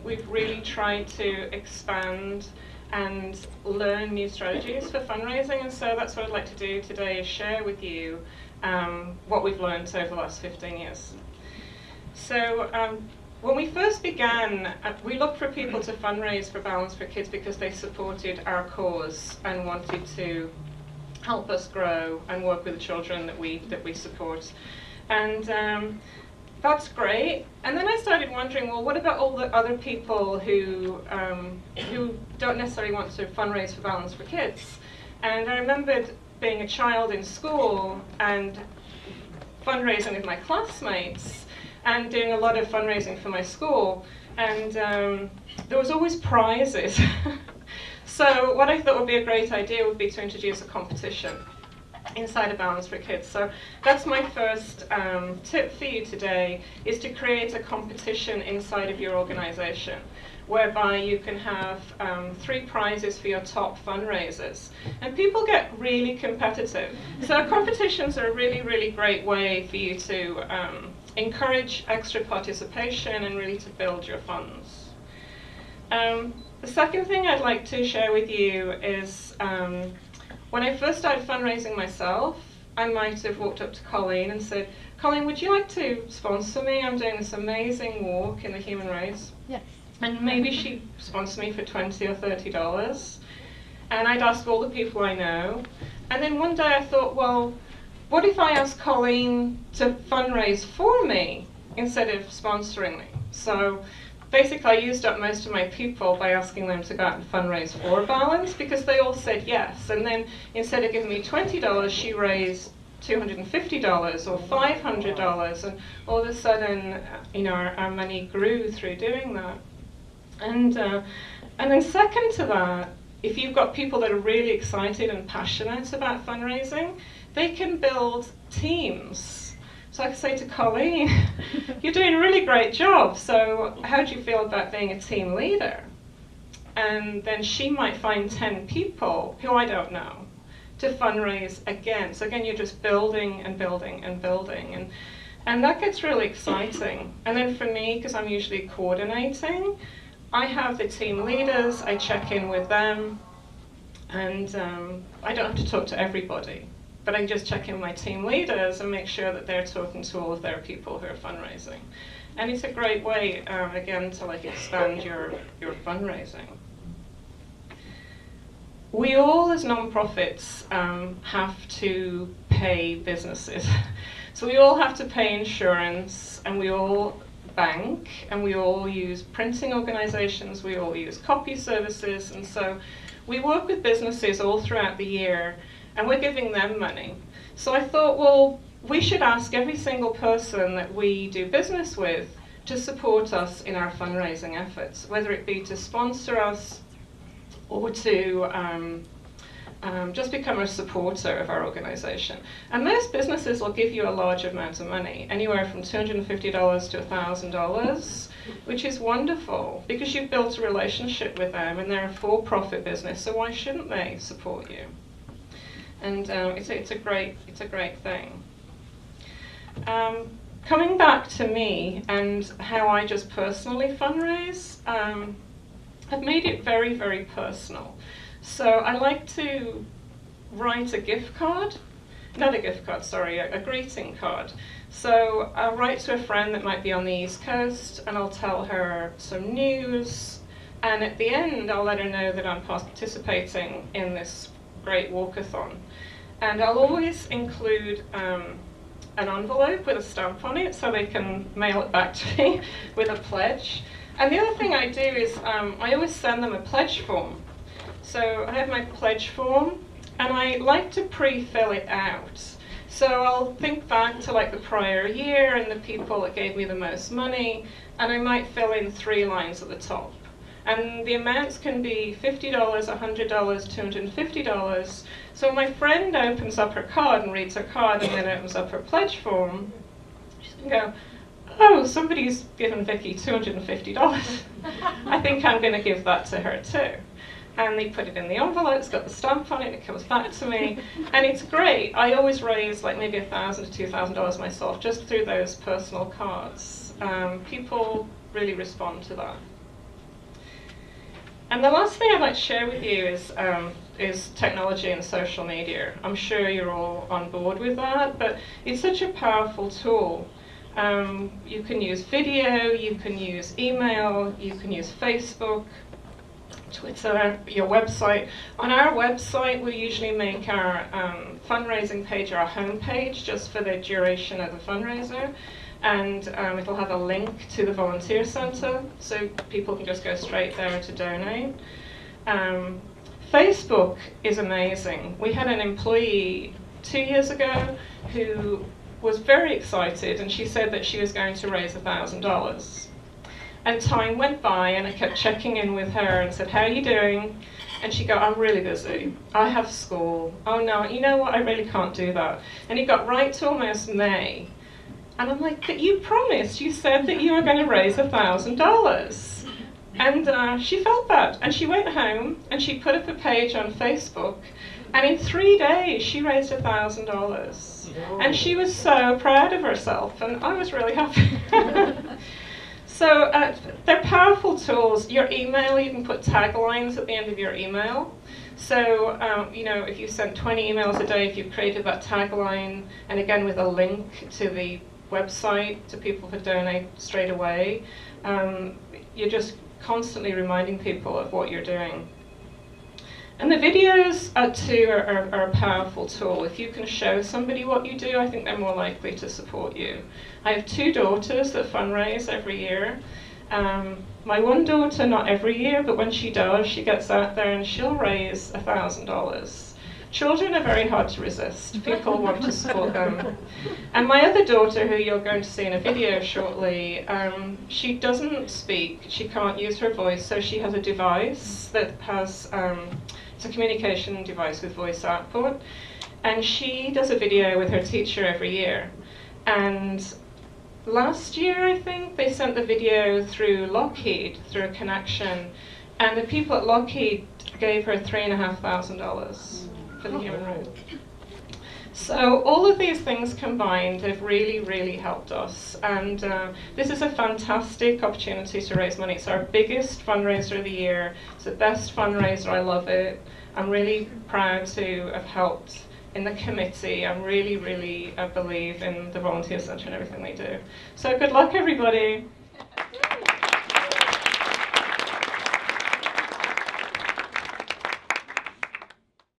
we've really tried to expand and learn new strategies for fundraising, and so that's what I'd like to do today, is share with you what we've learned over the last 15 years. So when we first began, we looked for people to fundraise for Balance for Kids because they supported our cause and wanted to help us grow and work with the children that we support. And that's great. And then I started wondering, well, what about all the other people who don't necessarily want to fundraise for Balance for Kids? And I remembered being a child in school and fundraising with my classmates and doing a lot of fundraising for my school. And there was always prizes. So what I thought would be a great idea would be to introduce a competition inside of Balance for Kids. So that's my first tip for you today, is to create a competition inside of your organization, whereby you can have 3 prizes for your top fundraisers. And people get really competitive. So competitions are a really, really great way for you to encourage extra participation and really to build your funds. The second thing I'd like to share with you is when I first started fundraising myself, I might have walked up to Colleen and said, Colleen, would you like to sponsor me? I'm doing this amazing walk in the human race. Yes. And maybe she'd sponsor me for $20 or $30. And I'd ask all the people I know. And then one day I thought, well, what if I asked Colleen to fundraise for me instead of sponsoring me? So basically, I used up most of my people by asking them to go out and fundraise for Balance, because they all said yes. And then instead of giving me $20, she raised $250 or $500, and all of a sudden, our money grew through doing that. And then second to that, if you've got people that are really excited and passionate about fundraising, they can build teams. So I could say to Colleen, you're doing a really great job, so how do you feel about being a team leader? And then she might find 10 people, who I don't know, to fundraise again. So again, you're just building and building and building. And that gets really exciting. And then for me, because I'm usually coordinating, I have the team leaders, I check in with them, and I don't have to talk to everybody. But I can just check in with my team leaders and make sure that they're talking to all of their people who are fundraising. And it's a great way, again, to expand your fundraising. We all, as nonprofits, have to pay businesses. So we all have to pay insurance, and we all bank, and we all use printing organizations, we all use copy services, and so we work with businesses all throughout the year, and we're giving them money. So I thought, well, we should ask every single person that we do business with to support us in our fundraising efforts, whether it be to sponsor us or to just become a supporter of our organization. And most businesses will give you a large amount of money, anywhere from $250 to $1,000, which is wonderful because you've built a relationship with them and they're a for-profit business, so why shouldn't they support you? And it's a great thing. Coming back to me and how I just personally fundraise, I've made it very, very personal. So I like to write a gift card, not a gift card, sorry, a greeting card. So I'll write to a friend that might be on the East Coast, and I'll tell her some news, and at the end I'll let her know that I'm participating in this great walkathon. And I'll always include an envelope with a stamp on it so they can mail it back to me with a pledge. And the other thing I do is I always send them a pledge form. So I have my pledge form, and I like to pre-fill it out. So I'll think back to the prior year and the people that gave me the most money, and I might fill in 3 lines at the top. And the amounts can be $50, $100, $250. So when my friend opens up her card and reads her card and then opens up her pledge form, she's going to go, oh, somebody's given Vicky $250. I think I'm going to give that to her too. And they put it in the envelope, it's got the stamp on it, it comes back to me, and it's great. I always raise maybe $1,000 to $2,000 myself just through those personal cards. People really respond to that. And the last thing I'd like to share with you is technology and social media. I'm sure you're all on board with that, but it's such a powerful tool. You can use video, you can use email, you can use Facebook, Twitter, your website. On our website, we usually make our fundraising page our home page just for the duration of the fundraiser. And it'll have a link to the volunteer centre, so people can just go straight there to donate. Facebook is amazing. We had an employee 2 years ago who was very excited, and she said that she was going to raise $1,000. And time went by, and I kept checking in with her and said, "How are you doing?" And she'd go, "I'm really busy. I have school. Oh no, you know what, I really can't do that." And it got right to almost May. And I'm like, "But you promised, you said that you were going to raise $1,000. And she felt bad. And she went home and she put up a page on Facebook. And in 3 days, she raised $1,000. And she was so proud of herself. And I was really happy. So they're powerful tools. Your email, you can put taglines at the end of your email. So, you know, if you sent 20 emails a day, if you created that tagline, and again with a link to the website to people to donate straight away, you're just constantly reminding people of what you're doing. And the videos too are a powerful tool. If you can show somebody what you do, I think they're more likely to support you. I have 2 daughters that fundraise every year. My one daughter, not every year, but when she does, she gets out there and she'll raise $1,000. Children are very hard to resist. People want to support them. And my other daughter, who you're going to see in a video shortly, she doesn't speak. She can't use her voice, so she has a device that has, it's a communication device with voice output. And she does a video with her teacher every year. And last year, I think, they sent the video through Lockheed, through a connection. And the people at Lockheed gave her $3,500 for the human room. So all of these things combined have really, really helped us. And this is a fantastic opportunity to raise money. It's our biggest fundraiser of the year. It's the best fundraiser. I love it. I'm really proud to have helped in the committee. I really, really believe in the Volunteer Centre and everything they do. So good luck, everybody.